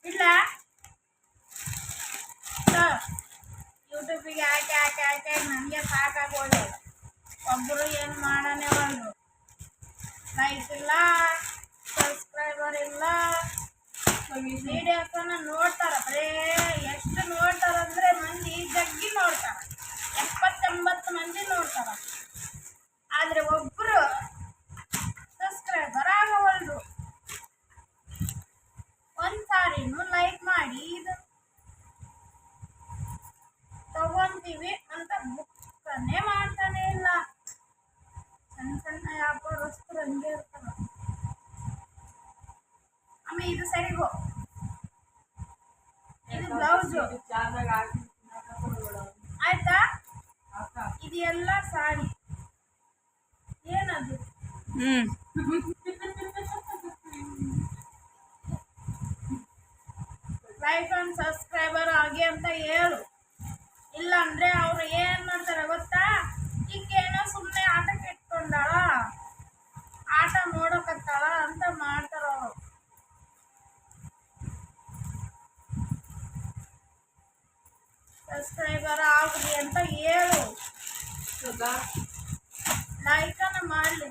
ಇಲ್ಲ ಯೂಟ್ಯೂಬಿಗೆ ಹಾಕಿ ನನಗೆ ಸಾಕಾಗೋದು. ಒಬ್ಬರು ಏನು ಮಾಡನೇ ಒಂದು ಲೈಕ್ ಇಲ್ಲ, ಸಬ್ಸ್ಕ್ರೈಬರ್ ಇಲ್ಲ. ವಿಡಿಯೋಸನ್ನ ನೋಡ್ತಾರೆ, ಬರೇ ಎಷ್ಟು ನೋಡ್ತಾರಂದ್ರೆ ಮಂದಿ ಜಗ್ಗಿ ನೋಡ್ತಾರೆ, 70-80 ಮಂದಿ ನೋಡ್ತಾರೆ. ಆದರೆ ಒಬ್ಬರು ಸಬ್ಸ್ಕ್ರೈಬರ್ ಆಗವಲ್ರು. ಒಂದ್ಸಾರಿನೂ ಲೈಕ್ ಮಾಡಿ ಇದು ತಗೊಂತೀವಿ ಅಂತ ಬುಕ್ಕನ್ನೇ ಮಾಡ್ತಾನೆ ಇಲ್ಲ. ಸಣ್ಣ ಸಣ್ಣ ವ್ಯಾಪಾರಸ್ಥರು ಹಂಗೆ ಇರ್ತಾರ. ಆಮೇಲೆ ಇದು ಸರಿಗೋ, ಇದು ಬ್ಲೌಸು ಆಯ್ತಾ, ಇದು ಎಲ್ಲ ಸಾಡಿ. ಏನದು ಲೈಕ್ ಅಂಡ್ ಸಬ್ಸ್ಕ್ರೈಬರ್ ಆಗಿ ಅಂತ ಹೇಳು. ಇಲ್ಲ ಅಂದ್ರೆ ಅವ್ರು ಏನ್ ಮಾಡ್ತಾರೆ ಗೊತ್ತಾ, ಈಗೇನೋ ಸುಮ್ಮನೆ ಆಟಕ್ಕೆ ಇಟ್ಕೊಂಡಾಳ, ಆಟ ನೋಡಕತ್ತಾಳ ಅಂತ ಮಾಡ್ತಾರ ಅವರು. ಸಬ್ಸ್ಕ್ರೈಬರ್ ಆಗ್ರಿ ಅಂತ ಹೇಳು, ಲೈಕನ್ನ ಮಾಡ್ಲಿ.